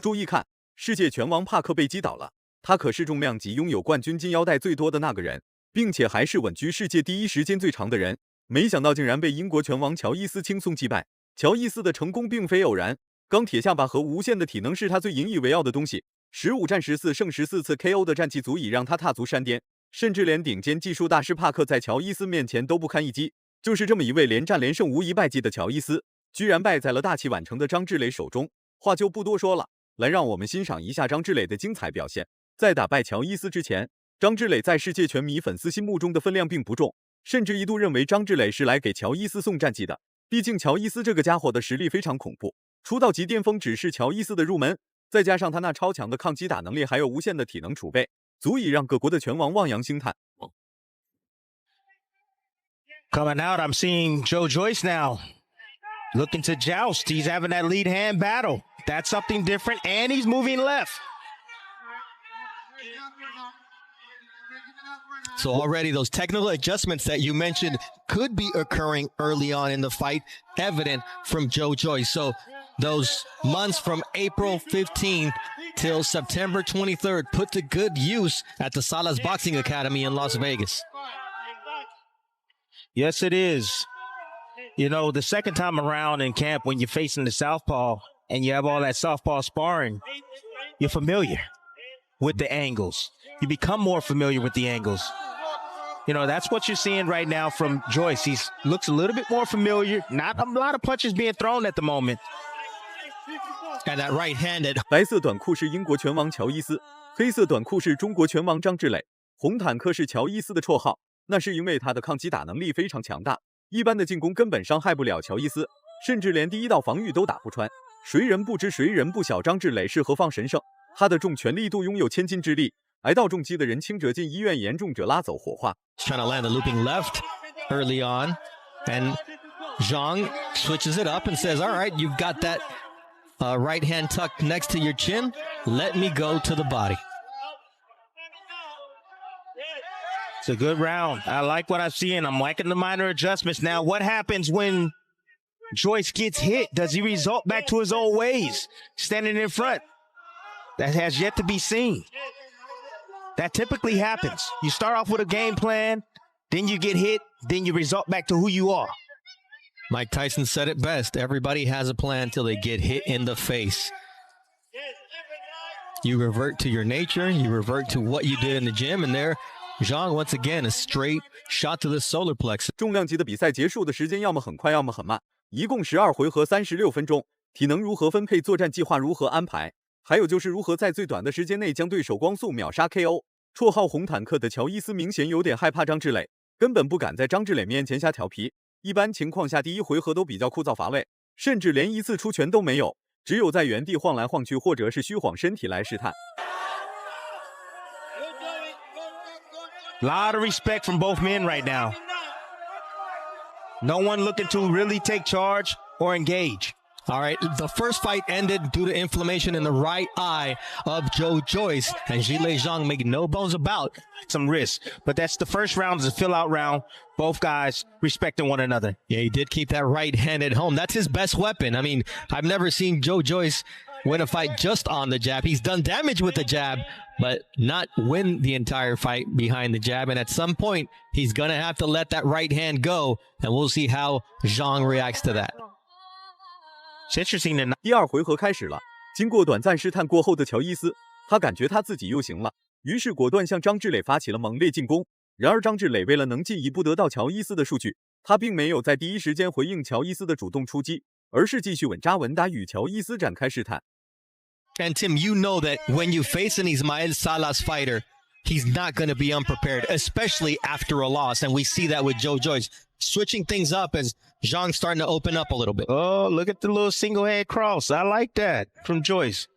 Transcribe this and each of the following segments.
注意看，世界拳王帕克被击倒了，他可是重量级拥有冠军金腰带最多的那个人，并且还是稳居世界第一时间最长的人。没想到竟然被英国拳王乔伊斯轻松击败。乔伊斯的成功并非偶然，钢铁下巴和无限的体能是他最引以为傲的东西。15战14胜14次 KO 的战绩足以让他踏足山巅，甚至连顶尖技术大师帕克在乔伊斯面前都不堪一击。就是这么一位连战连胜无一败绩的乔伊斯，居然败在了大器晚成的张志磊手中。话就不多说了，来让我们欣赏一下张志磊的精彩表现。在打败乔伊斯之前，张志磊在世界拳迷粉丝心目中的分量并不重，甚至一度认为张志磊是来给乔伊斯送战绩的。毕竟乔伊斯这个家伙的实力非常恐怖，出道即巅峰只是乔伊斯的入门，再加上他那超强的抗击打能力，还有无限的体能储备，足以让各国的拳王望洋兴叹。Coming out, I'm seeing Joe Joyce now. Looking to joust. He's having that lead hand battle. That's something different, and he's moving left. So already those technical adjustments that you mentioned could be occurring early on in the fight, evident from Joe Joyce. So those months from April 15th till September 23rd put to good use at the Salas Boxing Academy in Las Vegas. Yes, it is. You know, the second time around in camp when you're facing the southpaw and you have all that southpaw sparring, you're familiar with the angles. You become more familiar with the angles. You know, that's what you're seeing right now from Joyce. He looks a little bit more familiar. Not a lot of punches being thrown at the moment. And that right-handed. 白色短裤是英国拳王乔伊斯，黑色短裤是中国拳王张志磊。红坦克是乔伊斯的绰号，那是因为他的抗击打能力非常强大，一般的进攻根本伤害不了乔伊斯，甚至连第一道防御都打不穿。谁人不知谁人不晓，张志磊是何方神圣？他的重拳力度拥有千斤之力，挨到重击的人轻者进医院，严重者拉走火化。Trying to land the looping left early on, and Zhang switches it up and says, all right, you've got that right hand tucked next to your chin. Let me go to the body. It's a good round. I like what I'm seeing. I'm liking the minor adjustments. Now, what happens when Joyce gets hit? Does he result back to his old ways, standing in front? That has yet to be seen. That typically happens. You start off with a game plan, then you get hit, then you result back to who you are. Mike Tyson said it best. Everybody has a plan till they get hit in the face. You revert to your nature. You revert to what you did in the gym. And there, Zhang, once again, a straight shot to the solar plexus. 重量级的比赛结束的时间要么很快，要么很慢，一共12回合36分钟。体能如何分配，作战计划如何安排，还有就是如何在最短的时间内将对手光速秒杀 KO。绰号红坦克的乔伊斯明显有点害怕张志磊，根本不敢在张志磊面前瞎调皮。一般情况下，第一回合都比较枯燥乏味，甚至连一次出拳都没有，只有在原地晃来晃去，或者是虚晃身体来试探。Lot of respect from both men right now. No one looking to really take charge or engage. All right, the first fight ended due to inflammation in the right eye of Joe Joyce, and Zhilei Zhang make no bones about some risk. But that's the first round is a fill-out round. Both guys respecting one another. Yeah, he did keep that right-handed home. That's his best weapon. I mean, I've never seen Joe Joyce win a fight just on the jab. He's done damage with the jab, but not win the entire fight behind the jab. And at some point, he's going to have to let that right hand go, and we'll see how Zhang reacts to that. 第二回合开始了，经过短暂试探过后的乔伊斯，他感觉他自己又行了，于是果断向张志磊发起了猛烈进攻。然而张志磊为了能进一步得到乔伊斯的数据，他并没有在第一时间回应乔伊斯的主动出击，而是继续稳扎稳打与乔伊斯展开试探。And Tim, you know that when you face an Ismael Salas fighter, he's not going to be unprepared, especially after a loss. And we see that with Joe Joyce. Switching things up as Zhang's starting to open up a little bit. Oh, look at the little single head cross. I like that from Joyce.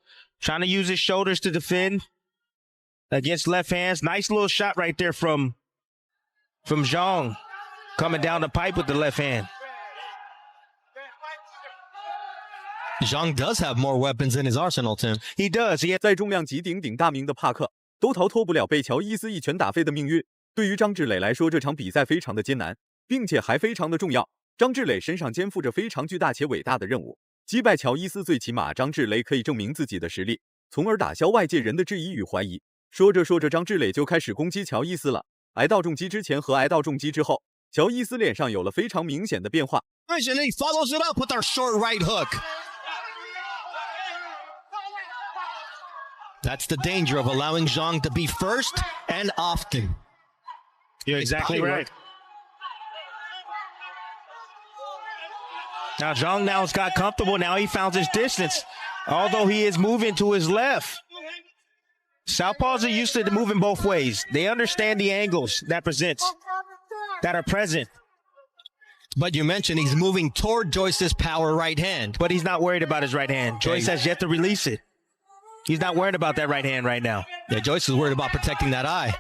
Trying to use his shoulders to defend against left hands. Nice little shot right there from Zhang. Coming down the pipe with the left hand. Zhang does have more weapons in his arsenal, Tim. He does. 在重量级鼎鼎大名的帕克都逃脱不了被乔伊斯一拳打飞的命运。对于张志磊来说，这场比赛非常的艰难，并且还非常的重要。张志磊身上肩负着非常巨大且伟大的任务，击败乔伊斯，最起码张志磊可以证明自己的实力，从而打消外界人的质疑与怀疑。说着说着，张志磊就开始攻击乔伊斯了。挨到重击之前和挨到重击之后，乔伊斯脸上有了非常明显的变化。And he follows it up with our short right hook. That's the danger of allowing Zhang to be first and often. You're exactly right. Now Zhang now's got comfortable. Now he found his distance. Although he is moving to his left. Southpaws are used to moving both ways. They understand the angles that are present. But you mentioned he's moving toward Joyce's power right hand. But he's not worried about his right hand. Joyce has yet to release it. He's not worried about that right hand right now. Yeah, Joyce is worried about protecting that eye.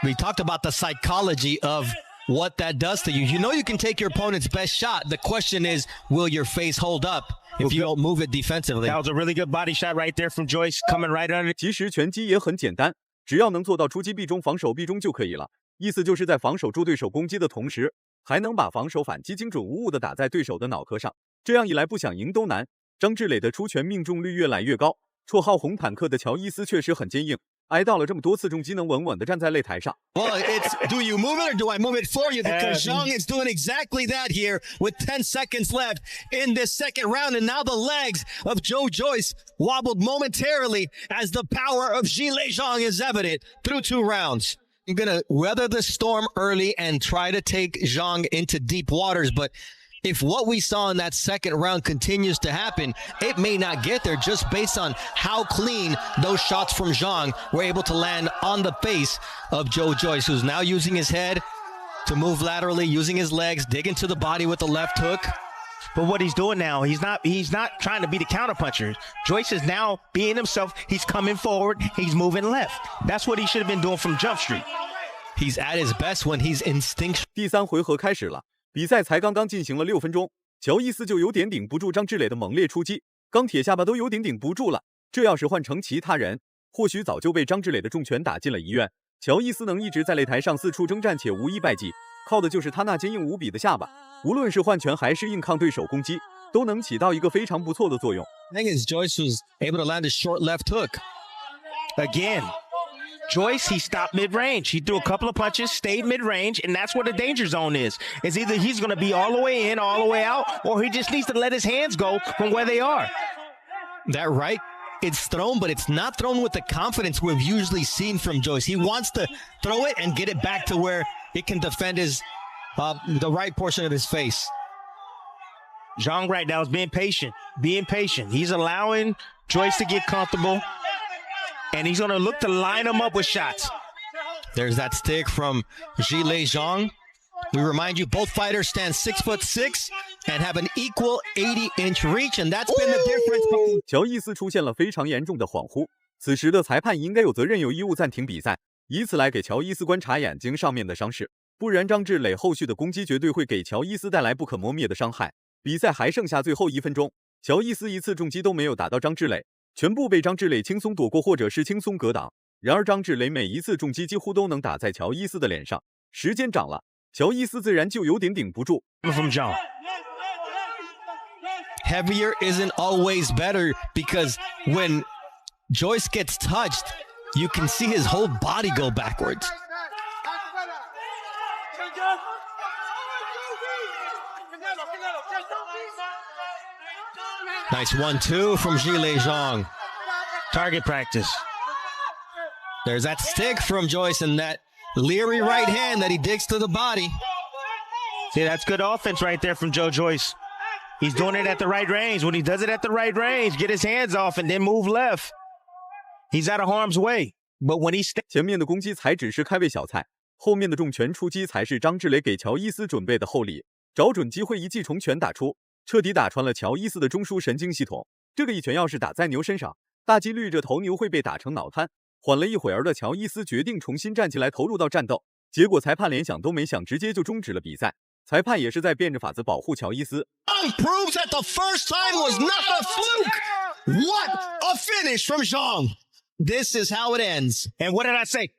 We talked about the psychology of what that does to you. You know you can take your opponent's best shot. The question is, will your face hold up if you don't move it defensively? That was a really good body shot right there from Joyce, coming right under. 其实拳击也很简单，只要能做到出击必中，防守必中就可以了。意思就是在防守住对手攻击的同时，还能把防守反击精准无误地打在对手的脑壳上。这样一来，不想赢都难。张志磊的出拳命中率越来越高，绰号红坦克的乔伊斯确实很坚硬。挨到了这么多次重击，能稳稳地站在擂台上。Well, it's do you move it or do I move it for you? Because Zhang is doing exactly that here with 10 seconds left in this second round. And now the legs of Joe Joyce wobbled momentarily as the power of Zhilei Zhang is evident through 2 rounds. I'm going to weather the storm early and try to take Zhang into deep waters. But if what we saw in that second round continues to happen, it may not get there just based on how clean those shots from Zhang were able to land on the face of Joe Joyce, who's now using his head to move laterally, using his legs, digging to the body with the left hook. But what he's doing now, he's not trying to be the counterpuncher. Joyce is now being himself. He's coming forward. He's moving left. That's what he should have been doing from Jump Street. He's at his best when he's instinctual. 第3回合开始了。比赛才刚刚进行了6分钟，乔伊斯就有点顶不住张志磊的猛烈出击，钢铁下巴都有点顶不住了。这要是换成其他人，或许早就被张志磊的重拳打进了医院。乔伊斯能一直在擂台上四处征战且无一败绩，靠的就是他那坚硬无比的下巴。无论是换拳还是硬抗对手攻击，都能起到一个非常不错的作用。I think Joyce was able to land a short left hook. Again. Joyce, he stopped mid-range. He threw a couple of punches, stayed mid-range, and that's where the danger zone is. It's either he's going to be all the way in, all the way out, or he just needs to let his hands go from where they are. That right, it's thrown, but it's not thrown with the confidence we've usually seen from Joyce. He wants to throw it and get it back to where it can defend his the right portion of his face. Zhang right now is being patient. He's allowing Joyce to get comfortable. And he's going to look to line him up with shots. There's that stick from Zhilei Zhang. We remind you, both fighters stand 6'6" and have an equal 80-inch reach, and that's been the difference. 乔伊斯出现了非常严重的恍惚，此时的裁判应该有责任有义务暂停比赛，以此来给乔伊斯观察眼睛上面的伤势，不然张志磊后续的攻击绝对会给乔伊斯带来不可磨灭的伤害。比赛还剩下最后1分钟，乔伊斯一次重击都没有打到张志磊。全部被张志磊轻松躲过，或者是轻松格挡。然而张志磊每一次重击几乎都能打在乔伊斯的脸上。时间长了，乔伊斯自然就有点顶不住。From Zhang. Heavier isn't always better because when Joyce gets touched, you can see his whole body go backwards. Nice 1-2 from Zhilei Zhang. Target practice. There's that stick from Joyce and that leery right hand that he digs to the body. See, that's good offense right there from Joe Joyce. He's doing it at the right range. When he does it at the right range, get his hands off and then move left. He's out of harm's way. But when he 前面的攻击才只是开胃小菜，后面的重拳出击才是张志磊给乔伊斯准备的厚礼。找准机会一记重拳打出，彻底打穿了乔伊斯的中枢神经系统。这个一拳要是打在牛身上，大几率这头牛会被打成脑瘫。缓了一会儿的乔伊斯决定重新站起来投入到战斗，结果裁判连想都没想，直接就终止了比赛。裁判也是在变着法子保护乔伊斯。Proves that the first time was not a fluke. What a finish from Zhang. This is how it ends. And what did I say?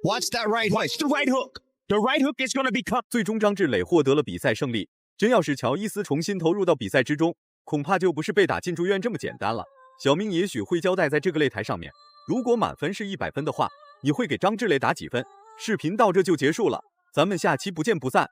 Watch that right hook. Watch the right hook. The right hook is going to become. 最终张志磊获得了比赛胜利。真要是乔伊斯重新投入到比赛之中，恐怕就不是被打进住院这么简单了。小明也许会交代在这个擂台上面，如果满分是100分的话，你会给张志磊打几分？视频到这就结束了，咱们下期不见不散。